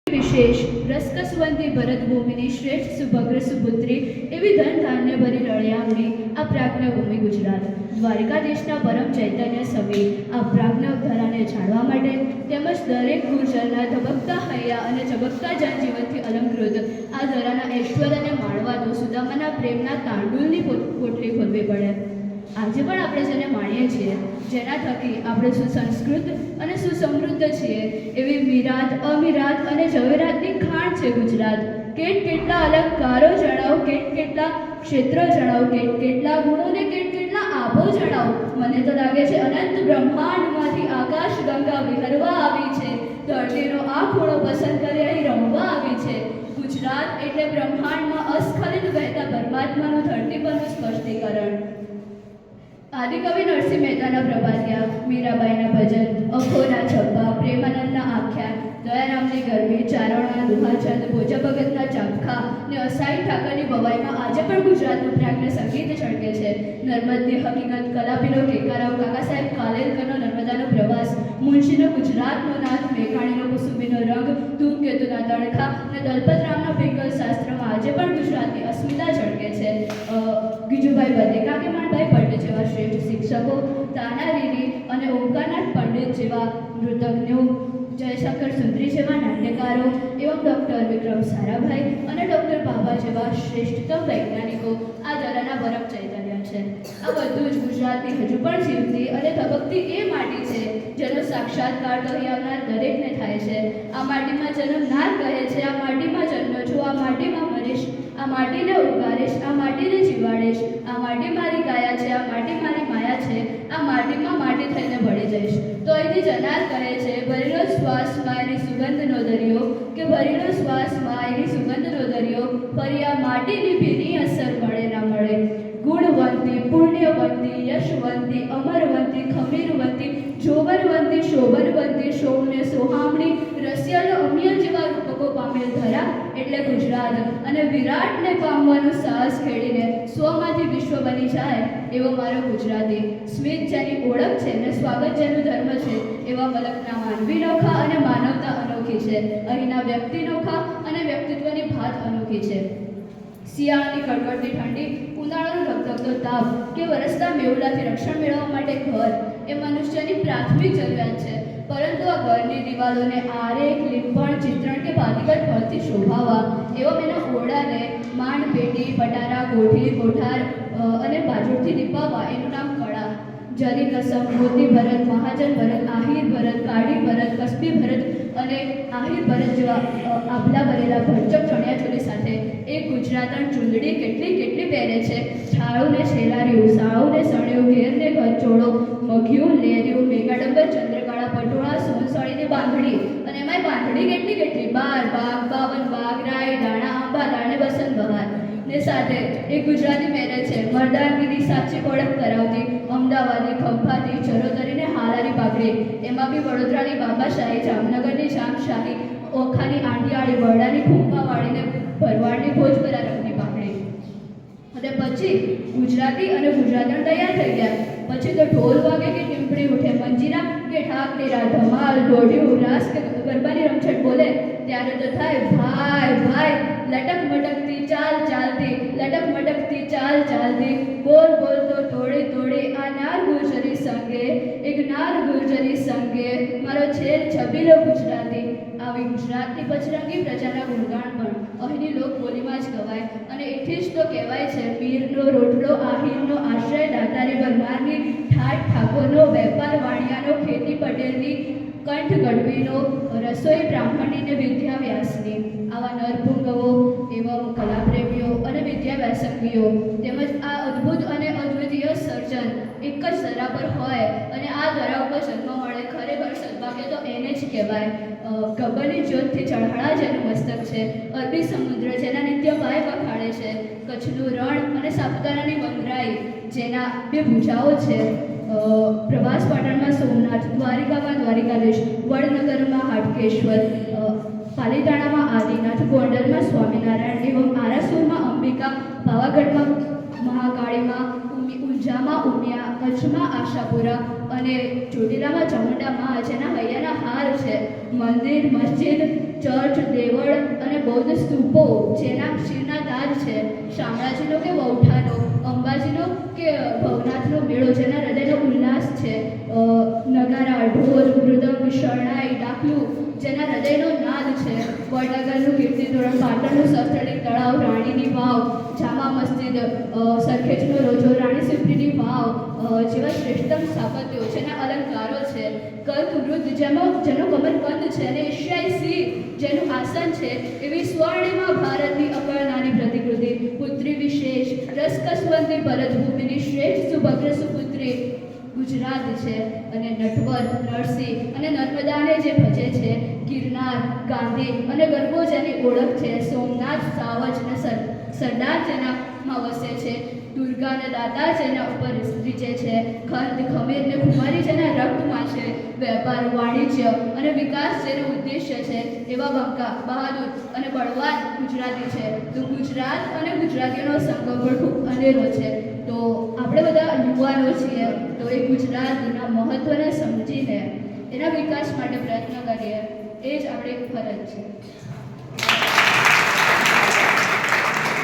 વિશેષ રસકસવંતી ભરતભૂમિની શ્રેષ્ઠ સુભદ્ર સુપુત્રી એવી ધન ધાન્ય ભરી રળિયામણી આ પ્રાજ્ઞ ભૂમિ ગુજરાત દ્વારકાધીશના પરમ ચૈતન્ય સમી આ પ્રાજ્ઞ ધરાને જાણવા માટે તેમજ દરેક ગુર્જરના ધબકતા હૈયા અને ચબકતા જનજીવનથી અલંકૃત આ ધરાના ઐશ્વર્યને માણવા તો સુદામાના પ્રેમના તાંડુલની પોટલી ખોલવી પડે. આજે પણ આપણે જેને માણીએ છીએ, જેના થકી આપણે સુસંસ્કૃત અને સુસમૃદ્ધ છીએ, એવી મીરાત અમીરાત અને ઝવેરાતની ખાણ છે ગુજરાત. કેટલા અલંકારો જણાવો, કેટલા ક્ષેત્રો જણાવો, કેટલા ગુણો ને કેટલા આભો જણાવો. મને તો લાગે છે અનંત બ્રહ્માંડમાંથી આકાશ ગંગા વિહરવા આવી છે, ધરતીનો આ ખૂણો પસંદ કરી અહીં રમવા આવી છે. ગુજરાત એટલે બ્રહ્માંડમાં અસ્ખલિત વહેતા પરમાત્માનું ધરતી પરનું સ્પષ્ટીકરણ. આદિકવિ નરસિંહ મહેતાના પ્રભાતિયા, મીરાબાઈના ભજન, અખોના છપ્પા, પ્રેમાનંદના આખ્યાન, દયારામની ગરબી, ચારણના દુહાચંદ, ભોજા ભગતના ચાબખા ને અસાઈ ઠાકરની ભવાઈમાં આજે પણ ગુજરાતનું પ્રાજ્ઞ સંગીત છળકે છે. નર્મદની હકીકત, કલાપીનો કેકારાવ, કાકા સાહેબ કાલેલકરનો નર્મદાનો પ્રવાસ, મુનશીનો ગુજરાતનો નાથ, મેઘાણીનો કુસુંબીનો રંગ, ધૂમકેતુના તણખા અને દલપતરામના પિંગલ શાસ્ત્રમાં આજે પણ ગુજરાતની અસ્મિતા ઝળકે છે. ગીજુભાઈ વધેકા કે માણભાઈ પંડિત જેવા શ્રેષ્ઠ શિક્ષકો, તાનારીરી અને ઓમકારનાથ પંડિત જેવા મૃતજ્ઞો, જયશંકર સુંદરી જેવા નાટ્યકારો, એવં ડૉક્ટર વિક્રમ સારાભાઈ અને ડૉક્ટર બાબા જેવા શ્રેષ્ઠતમ વૈજ્ઞાનિકો આ ધરાના પરમ ચૈતન્ય છે. આ બધું જ ગુજરાતની હજુ પણ જીવતી અને ધબકતી એ માટી છે જેનો સાક્ષાત્કાર તો અહીં આવનાર દરેકને થાય છે. આ માટીમાં જન્મનાર કહે છે, આ માટીમાં જન્મ્યો છું, આ માટીમાં મરીશ, આ માટીને ઉગાડીશ, આ માટીને જીવાડીશ, આ માટી મારી કાયા છે, આ માટી મારી માયા છે, આ માટીમાં માટી થઈને ભળી જઈશ. તો અહીંથી જનાર કહે છે, ભરેલો શ્વાસમાં એની સુગંધનો દરિયો, કે ભરેલો શ્વાસમાં એની સુગંધનો દરિયો, ફરી આ માટીની ભીની અસર મળે ના મળે. ગુણવંતી, પુણ્યવંતી, યશવંતી, અમરવંતી, ખમીરવંતી, જોવરવંતી, શોભનવંતી, શોભને સોહામણી, રસિયાનો અમ્ય જેવા રૂપકો પામેલ ધરા એટલે ગુજરાત. અને વિરાટને પામવાનું સાહસ ખેડીને સ્વમાંથી વિશ્વ બની જાય એવો મારો ગુજરાતી. સ્મિત જેની ઓળખ છે ને સ્વાગત જેનું ધર્મ છે, એવા મલકના માનવી નોખા અને માનવતા અનોખી છે. અહીંના વ્યક્તિ નોખા અને વ્યક્તિત્વની ભાત અનોખી છે. શિયાળાની કડકડતી ઠંડી, ઉનાળાનો ધગધગતો તાપ કે વરસતા મેહુલાથી રક્ષણ મેળવવા માટે ઘર એ મનુષ્યની પ્રાથમિક જરૂરિયાત છે. પરંતુ આ ઘરની દિવાલોને આરેખ, લીંપણ, ચિત્રણ કે ભાતીગળ ભરથી શોભાવવા એવા એના ઓરડાને માંડ, પેટી, પટારા, કોઠી, કોઠાર અને બાજોટથી દીપાવવા એનું નામ કળા. જરી કસમ, મોતી ભરત, મહાજન ભરત, આહિર ભરત, કાળી ભરત, કસ્બી ભરત અને આહિર ભરત જેવા આભલા ભરેલા ભરચક ચણિયાચોળી સાથે એક ગુજરાતણ ચૂંદડી કેટલી પહેરે છે. છાળું ને છેલાર્યું, સાળું ને સણ્યું, ઘેર ને ગચોળો, મઘ્યું, લેર્યું, મેઘાડંબર, ચંદ્રકળા, પટોળા, સોનસળીની બાંધણી, અને એમાંય બાંધણી કેટલી 12 બાગ, 52 બાગ, રાય, દાણા, આંબા, દાણે, વસંત, બહાર ને સાથે એક ગુજરાતી પહેરે છે મર્દાનગીરી સાચી ઓળખ કરાવતી અમદાવાદી, ખંભાતી, ચરોતરીને હાલારી પાઘડી. એમાં બી વડોદરાની બાબાશાહી, જામનગરની જામશાહી, ઓખાની આંટિયાળી, બરડાની ખૂંપાવાળીને ભરવાડની ભોજપરા રંગની પાઘડી. અને પછી ગુજરાતી અને ગુજરાતણ તૈયાર થઈ ગયા. પછી તો ઢોલ વાગે કે ટીમ્પણી ઉઠે, મંજીરા કે ઠાક તેરા, ધમાલ, દોઢિયું, રાસ કે ગરબાની રમઝટ બોલે ત્યારે તો થાય ભાઈ ભાઈ, લટક મટકતી ચાલ ચાલતી, લટક મટકતી ચાલ ચાલતી, બોલ બોલ તો તોડી તોડી આ નાર ગુર્જરી સંગે, એક નાર ગુર્જરી સંગે મારો છેર છબીલો ગુજરાતી. આવી ગુજરાતની પચરંગી પ્રજાના ગુણગાન પણ અહીંની લોકબોલીમાં જ ગવાય. અને એથી જ તો કહેવાય છે, મીરનો રોટલો આહિરનો આશ્રય, દાતારી ભરમારની ઠાઠ ઠાકોરનો વેપાર, વાણિયાનો ખેતી પટેલની, કંઠ ગઢવીનો રસોઈ બ્રાહ્મણીને વિદ્યા વ્યાસની. આવા નરપુંગવો, એવા કલાપ્રેમીઓ અને વિદ્યા વ્યાસંગીઓ તેમજ આ અદ્ભુત અને અદ્વિતીય સર્જન એક જ ધરા પર હોય અને આ ધરા ઉપર જન્મ મળે, ખરેખર સદભાગ્ય તો એને જ કહેવાય. ગબ્બરની જ્યોતથી ચઢાળા જેનું મસ્તક છે, અરબી સમુદ્ર જેના નિત્ય પાય વખાડે છે, કચ્છનું રણ અને સાપુતારાની વંગરાઈ જેના બે ભૂજાઓ છે, પ્રવાસ પાટણમાં સોમનાથ, દ્વારિકામાં દ્વારિકાધીશ, વડનગરમાં હાટકેશ્વર, પાલીતાણામાં આદિનાથ, ગોંડલમાં સ્વામિનારાયણ, એવં આરાસુરમાં અંબિકા, પાવાગઢમાં મહાકાળીમાં, ઊંઝામાં ઉમિયા, કચ્છમાં આશાપુરા, અને ચોટીલામાં ચામુંડામાં જેના હૈયાના હાર છે, મંદિર, મસ્જિદ, ચર્ચ, દેવળ અને બૌદ્ધ સ્તૂપો જેના શિવના તાજ છે, શામળાજીનો કે વૌઠાનો, અંબાજીનો કે ભવનાથનો મેળો જેના હૃદયનો ઉલ્લાસ છે, નગારા, ઢોલ, મૃદંગ, શરણાઈ, ડાકલું જેના હૃદયનો નાદ છે, વડનગરનું કીર્તિ તોરણ, પાટણનું સહસ્ત્રલિંગ તળાવ, રાણીની વાવ, જામા મસ્જિદ, સરખેજનો રોજો, રાણી સિપ્રીની વાવ જેવા શ્રેષ્ઠતમ સ્થાપત્યો જેના અલંકારો છે, કંદ વૃદ્ધ જેનો કમર કંદ છે અને એશિયાઈ સિંહ જેનું આસન છે, એવી સ્વર્ણિમા ભારતની અકળનાની પ્રતિકૃતિ, પુત્રી વિશેષ, રસકસવંતી ભરતભૂમિની શ્રેષ્ઠ સુભદ્ર સુપુત્રી ગુજરાત છે. અને નટવર, નરસિંહ અને નર્મદાને જે ભજે છે, ગિરનાર, ગાંધી અને ગરબો જેની ઓળખ છે, સોમનાથ, સાવજ અને સરદાર જેનામાં વસે છે, દુર્ગા અને દાતા જેના ઉપર રીચે છે, ખંડ, ખમીર અને કુમારી જેના રક્તમાં છે, વેપાર, વાણિજ્ય અને વિકાસ જેનો ઉદ્દેશ્ય છે, એવા બંકા, બહાદુર અને બળવાન ગુજરાતી છે. તો ગુજરાત અને ગુજરાતીઓનો સંગમ પણ ખૂબ અનેરો છે. તો આપણે બધા યુવાનો છીએ, તો એ ગુજરાતના મહત્ત્વને સમજીને એના વિકાસ માટે પ્રયત્ન કરીએ, એ જ આપણી ફરજ છે.